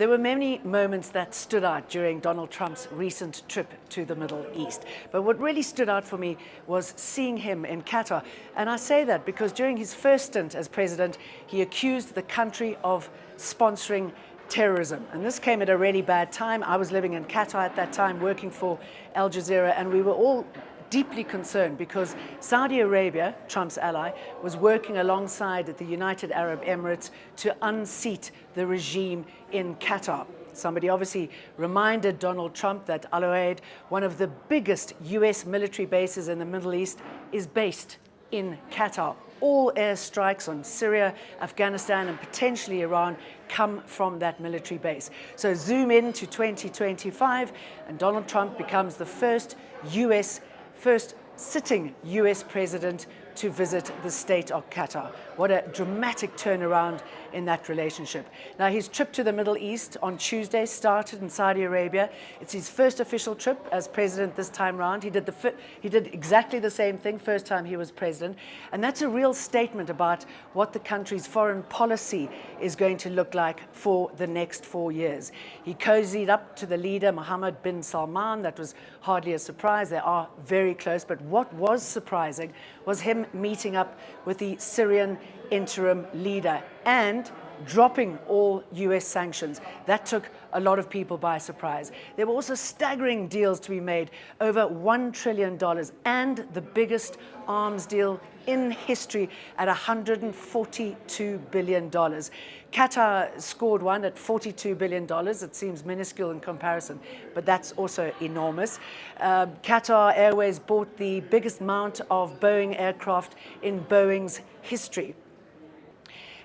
There were many moments that stood out during Donald Trump's recent trip to the Middle East. But what really stood out for me was seeing him in Qatar. And I say that because during his first stint as president, he accused the country of sponsoring terrorism. And this came at a really bad time. I was living in Qatar at that time, working for Al Jazeera, and we were all deeply concerned because Saudi Arabia, Trump's ally, was working alongside the United Arab Emirates to unseat the regime in Qatar. Somebody obviously reminded Donald Trump that Al Udeid, one of the biggest US military bases in the Middle East, is based in Qatar. All airstrikes on Syria, Afghanistan, and potentially Iran come from that military base. So zoom in to 2025, and Donald Trump becomes the first sitting US president to visit the state of Qatar. What a dramatic turnaround in that relationship. Now, his trip to the Middle East on Tuesday started in Saudi Arabia. It's his first official trip as president this time round. He did exactly the same thing first time he was president. And that's a real statement about what the country's foreign policy is going to look like for the next 4 years. He cozied up to the leader, Mohammed bin Salman. That was hardly a surprise. They are very close. But what was surprising was him meeting up with the Syrian interim leader and dropping all US sanctions. That took a lot of people by surprise. There were also staggering deals to be made, over $1 trillion, and the biggest arms deal in history at $142 billion. Qatar scored one at $42 billion. It seems minuscule in comparison, but that's also enormous. Qatar Airways bought the biggest amount of Boeing aircraft in Boeing's history.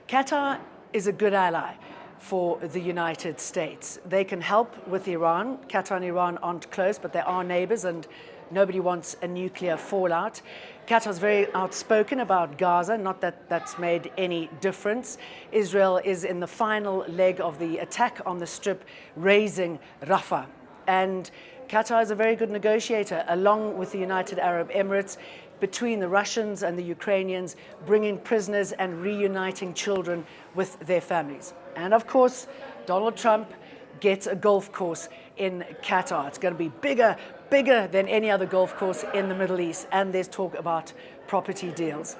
Qatar is a good ally for the United States. They can help with Iran. Qatar and Iran aren't close, but they are neighbors, and nobody wants a nuclear fallout. Qatar's very outspoken about Gaza, not that that's made any difference. Israel is in the final leg of the attack on the Strip, raising Rafah. And Qatar is a very good negotiator, along with the United Arab Emirates, between the Russians and the Ukrainians, bringing prisoners and reuniting children with their families. And of course, Donald Trump gets a golf course in Qatar. It's going to be bigger than any other golf course in the Middle East, and there's talk about property deals.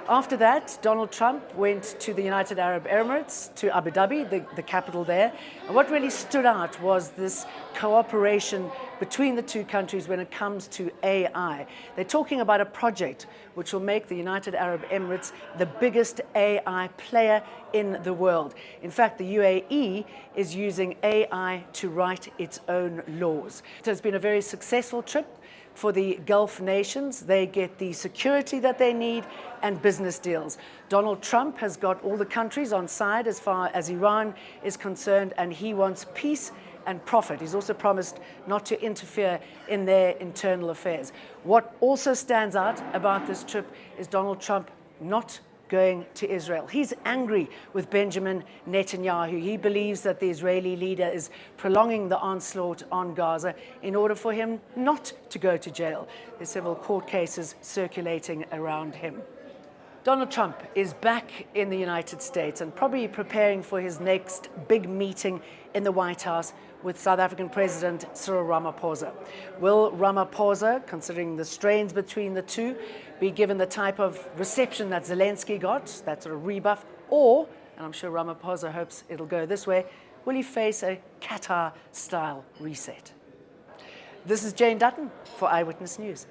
After that, Donald Trump went to the United Arab Emirates, to Abu Dhabi, the capital there. And what really stood out was this cooperation between the two countries when it comes to AI. They're talking about a project which will make the United Arab Emirates the biggest AI player in the world. In fact, the UAE is using AI to write its own laws. So it's been a very successful trip for the Gulf nations. They get the security that they need and business deals. Donald Trump has got all the countries on side as far as Iran is concerned, and he wants peace and profit. He's also promised not to interfere in their internal affairs. What also stands out about this trip is Donald Trump not going to Israel. He's angry with Benjamin Netanyahu. He believes that the Israeli leader is prolonging the onslaught on Gaza in order for him not to go to jail. There's several court cases circulating around him. Donald Trump is back in the United States and probably preparing for his next big meeting in the White House with South African President Cyril Ramaphosa. Will Ramaphosa, considering the strains between the two, be given the type of reception that Zelensky got, that sort of rebuff, or, and I'm sure Ramaphosa hopes it'll go this way, will he face a Qatar-style reset? This is Jane Dutton for Eyewitness News.